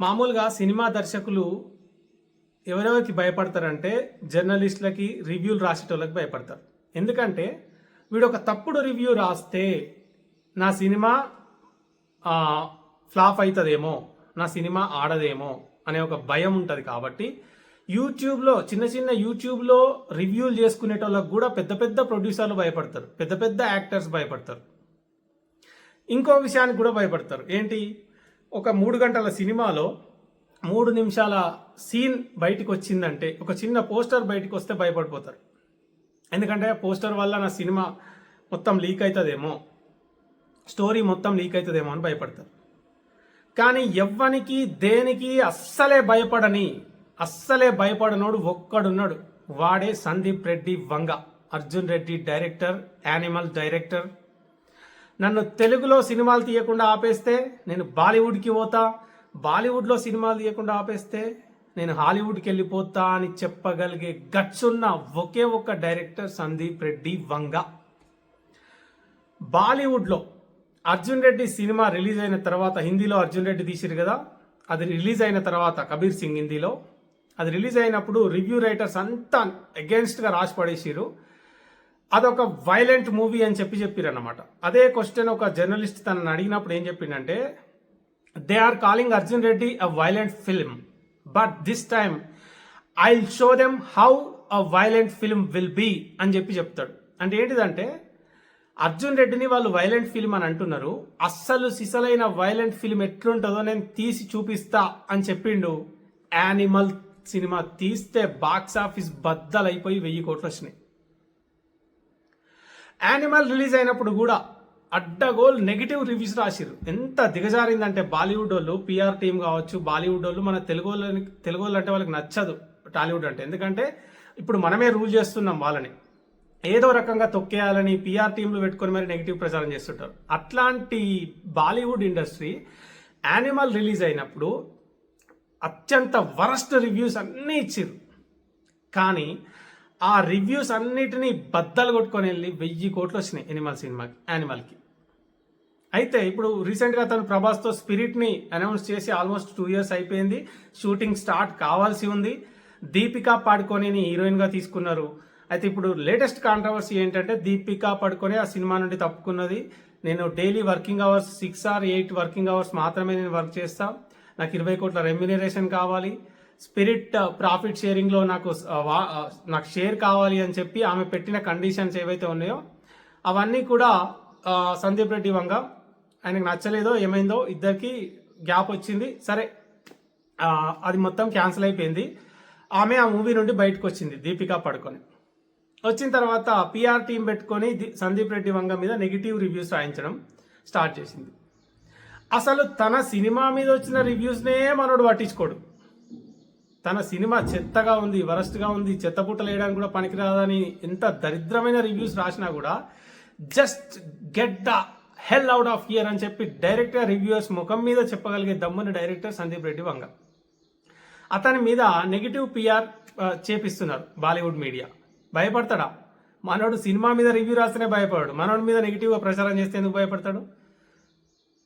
మామూలుగా సినిమా దర్శకులు ఎవరెవరికి భయపడతారంటే జర్నలిస్టులకి, రివ్యూలు రాసేటోళ్ళకి భయపడతారు. ఎందుకంటే వీడు ఒక తప్పుడు రివ్యూ రాస్తే నా సినిమా ఫ్లాప్ అవుతుందేమో, నా సినిమా ఆడదేమో అనే ఒక భయం ఉంటుంది. కాబట్టి యూట్యూబ్లో యూట్యూబ్లో రివ్యూలు చేసుకునేటోళ్ళకి కూడా పెద్ద పెద్ద ప్రొడ్యూసర్లు భయపడతారు, పెద్ద పెద్ద యాక్టర్స్ భయపడతారు. ఇంకో విషయానికి కూడా భయపడతారు. ఏంటి? ఒక 3 గంటల సినిమాలో 3 నిమిషాల సీన్ బయటకు వచ్చిందంటే, ఒక చిన్న పోస్టర్ బయటకు వస్తే భయపడిపోతారు. ఎందుకంటే ఆ పోస్టర్ వల్ల నా సినిమా మొత్తం లీక్ అవుతుందేమో, స్టోరీ మొత్తం లీక్ అవుతుందేమో అని భయపడతారు. కానీ ఎవ్వనికి దేనికి అస్సలే భయపడనోడు ఒక్కడున్నాడు. వాడే Sandeep Reddy Vanga. Arjun Reddy director, Animal director. నన్ను తెలుగులో సినిమాలు తీయకుండా ఆపేస్తే నేను బాలీవుడ్కి పోతా, బాలీవుడ్లో సినిమాలు తీయకుండా ఆపేస్తే నేను హాలీవుడ్కి వెళ్ళిపోతా అని చెప్పగలిగే గట్స్ ఉన్న ఒకే ఒక్క డైరెక్టర్ సందీప్ రెడ్డి వంగ. బాలీవుడ్లో అర్జున్ రెడ్డి సినిమా రిలీజ్ అయిన తర్వాత, హిందీలో అర్జున్ రెడ్డి తీసిరు కదా, అది రిలీజ్ అయిన తర్వాత కబీర్ సింగ్ హిందీలో అది రిలీజ్ అయినప్పుడు రివ్యూ రైటర్స్ అంతా అగేన్స్ట్గా రాసి పడేసిరు. అదొక వైలెంట్ మూవీ అని చెప్పిరన్నమాట. అదే క్వశ్చన్ ఒక జర్నలిస్ట్ తనని అడిగినప్పుడు ఏం చెప్పిండంటే, they are calling Arjun Reddy a violent film, but this time I will show them how a violent film will be అని చెప్తాడు. అంటే ఏంటిదంటే, అర్జున్ రెడ్డిని వాళ్ళు వైలెంట్ ఫిల్మ్ అని అంటున్నారు, అస్సలు సిసలైన వైలెంట్ ఫిల్మ్ ఎట్లుంటుందో నేను తీసి చూపిస్తా అని చెప్పిండు. యానిమల్ సినిమా తీస్తే బాక్స్ ఆఫీస్ బద్దలైపోయి 1000 కోట్లు వచ్చినాయి. యానిమల్ రిలీజ్ అయినప్పుడు కూడా అడ్డగోల్ నెగిటివ్ రివ్యూస్ రాసిరు. ఎంత దిగజారిందంటే బాలీవుడ్ వాళ్ళు, పిఆర్ టీం కావచ్చు, బాలీవుడ్ వాళ్ళు మన తెలుగు వాళ్ళు అంటే వాళ్ళకి నచ్చదు టాలీవుడ్ అంటే. ఎందుకంటే ఇప్పుడు మనమే రూల్ చేస్తున్నాం వాళ్ళని, ఏదో రకంగా తొక్కేయాలని పిఆర్ టీంలు పెట్టుకొని మరి నెగిటివ్ ప్రచారం చేస్తుంటారు. అట్లాంటి బాలీవుడ్ ఇండస్ట్రీ యానిమల్ రిలీజ్ అయినప్పుడు అత్యంత వరస్ట్ రివ్యూస్ అన్నీ ఇచ్చిర్రు. కానీ ఆ రివ్యూస్ అన్నిటినీ బద్దలు కొట్టుకొని వెళ్ళి 1000 కోట్లు వచ్చినాయి యానిమల్కి. అయితే ఇప్పుడు రీసెంట్గా తను ప్రభాస్తో స్పిరిట్ని అనౌన్స్ చేసి ఆల్మోస్ట్ 2 years అయిపోయింది. షూటింగ్ స్టార్ట్ కావాల్సి ఉంది. దీపికా పడుకోనేని హీరోయిన్గా తీసుకున్నారు. అయితే ఇప్పుడు లేటెస్ట్ కాంట్రవర్సీ ఏంటంటే, దీపికా పడుకోనే ఆ సినిమా నుండి తప్పుకున్నది. నేను daily working hours 6 or 8 working hours మాత్రమే నేను వర్క్ చేస్తా, నాకు 20 కోట్ల రెమ్యునరేషన్ కావాలి, స్పిరిట్ ప్రాఫిట్ షేరింగ్లో నాకు షేర్ కావాలి అని చెప్పి ఆమె పెట్టిన కండిషన్స్ ఏవైతే ఉన్నాయో అవన్నీ కూడా సందీప్ రెడ్డి వంగ ఆయనకు నచ్చలేదో ఏమైందో, ఇద్దరికి గ్యాప్ వచ్చింది. సరే, అది మొత్తం క్యాన్సిల్ అయిపోయింది. ఆమె ఆ మూవీ నుండి బయటకు వచ్చింది దీపికా పడుకొని. వచ్చిన తర్వాత పిఆర్ టీం పెట్టుకొని సందీప్ రెడ్డి వంగ మీద నెగిటివ్ రివ్యూస్ రాయించడం స్టార్ట్ చేసింది. అసలు తన సినిమా మీద వచ్చిన రివ్యూస్నే మనోడు పట్టించుకోడు. తన సినిమా చెత్తగా ఉంది, వరస్ట్గా ఉంది, చెత్తపుట్టలు వేయడానికి కూడా పనికిరాదని ఎంత దరిద్రమైన రివ్యూస్ రాసినా కూడా just get the hell out of here అని చెప్పి డైరెక్ట్గా రివ్యూయర్స్ ముఖం మీద చెప్పగలిగే దమ్ముని డైరెక్టర్ సందీప్ రెడ్డి వంగ. అతని మీద నెగిటివ్ పిఆర్ చేపిస్తున్నారు బాలీవుడ్ మీడియా. భయపడతాడా? మనోడు సినిమా మీద రివ్యూ రాస్తేనే భయపడాడు, మనోడి మీద నెగిటివ్గా ప్రచారం చేస్తే ఎందుకు భయపడతాడు?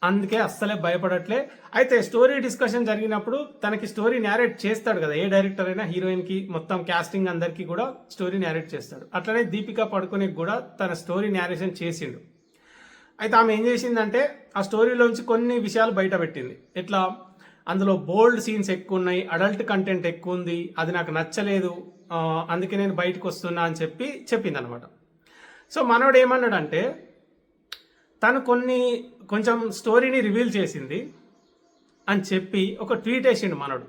అందుకే అస్సలే భయపడట్లే. అయితే స్టోరీ డిస్కషన్ జరిగినప్పుడు తనకి స్టోరీ న్యారేట్ చేస్తాడు కదా, ఏ డైరెక్టర్ అయినా హీరోయిన్కి మొత్తం క్యాస్టింగ్ అందరికీ కూడా స్టోరీ న్యారేట్ చేస్తాడు. అట్లనే దీపికా పడుకునే కూడా తన స్టోరీ న్యారేషన్ చేసిండు. అయితే ఆమె ఏం చేసిందంటే, ఆ స్టోరీలోంచి కొన్ని విషయాలు బయట పెట్టింది. ఎట్లా? అందులో బోల్డ్ సీన్స్ ఎక్కువ ఉన్నాయి, అడల్ట్ కంటెంట్ ఎక్కువ ఉంది, అది నాకు నచ్చలేదు, అందుకే నేను బయటకు వస్తున్నా అని చెప్పింది అనమాట. సో మనోడు ఏమన్నాడంటే, తను కొంచెం స్టోరీని రివీల్ చేసింది అని చెప్పి ఒక ట్వీట్ వేసిండు మనోడు.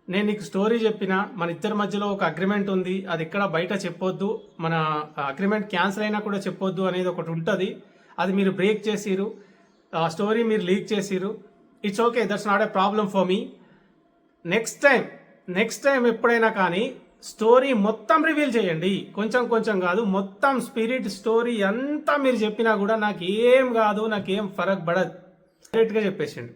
నేను నీకు స్టోరీ చెప్పినా, మన ఇద్దరి మధ్యలో ఒక అగ్రిమెంట్ ఉంది, అది ఇక్కడ బయట చెప్పొద్దు, మన అగ్రిమెంట్ క్యాన్సిల్ అయినా కూడా చెప్పొద్దు అనేది ఒకటి ఉంటుంది, అది మీరు బ్రేక్ చేసిరు, స్టోరీ మీరు లీక్ చేసిరు, it's okay, that's not a problem for me. Next time ఎప్పుడైనా కానీ స్టోరీ మొత్తం రివీల్ చేయండి, కొంచెం కాదు, మొత్తం స్పిరిట్ స్టోరీ అంతా మీరు చెప్పినా కూడా నాకు ఏం కాదు, నాకేం ఫరక్ పడదు డైరెక్ట్గా చెప్పేసిండు.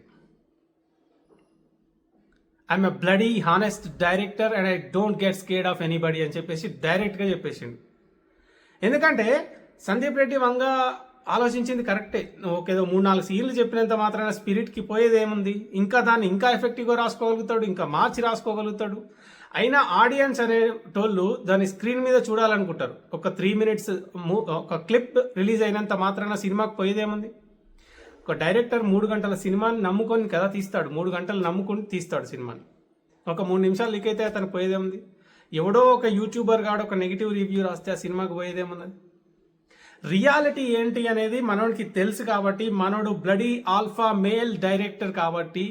I'm a bloody honest director and I don't get scared of anybody అని చెప్పేసి డైరెక్ట్గా చెప్పేసిండు. ఎందుకంటే సందీప్ రెడ్డి వంగ ఆలోచించింది కరెక్టే. ఏదో 3-4 సీన్లు చెప్పినంత మాత్రాన స్పిరిట్కి పోయేది ఏముంది? ఇంకా దాన్ని ఇంకా ఎఫెక్టివ్గా రాసుకోగలుగుతాడు, ఇంకా మార్చి రాసుకోగలుగుతాడు. అయినా ఆడియన్స్ అనేటోళ్ళు దాన్ని స్క్రీన్ మీద చూడాలనుకుంటారు. ఒక 3 మినిట్స్ ఒక క్లిప్ రిలీజ్ అయినంత మాత్రాన సినిమాకి పోయేదేముంది? ఒక డైరెక్టర్ 3 గంటల సినిమాని నమ్ముకొని కదా తీస్తాడు. 3 గంటలు నమ్ముకొని తీస్తాడు సినిమాని. ఒక 3 నిమిషాలు లీక్ అయితే అతను పోయేదేముంది? ఎవడో ఒక యూట్యూబర్ గాడు ఒక నెగిటివ్ రివ్యూ రాస్తే ఆ సినిమాకి పోయేదేమున్నది? రియాలిటీ ఏంటి అనేది మనోడికి తెలుసు కాబట్టి, మనోడు బ్లడీ ఆల్ఫా మేల్ డైరెక్టర్ కాబట్టి,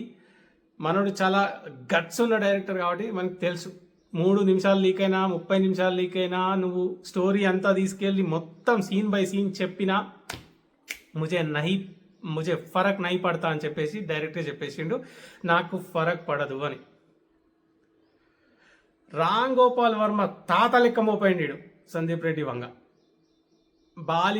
మనోడు చాలా గట్స్ ఉన్న డైరెక్టర్ కాబట్టి మనకు తెలుసు. 3 నిమిషాలు లీక్ అయినా 30 నిమిషాలు లీక్ అయినా నువ్వు స్టోరీ అంతా తీసుకెళ్ళి మొత్తం సీన్ బై సీన్ చెప్పినా ముజే ఫరక్ నహీ పడతా అని చెప్పేసి డైరెక్టర్ చెప్పేసిండు, నాకు ఫరక్ పడదు అని. రామ్ గోపాల్ వర్మ తాత లెక్క మోపోయిండు సందీప్ రెడ్డి వంగ. బాలీవుడ్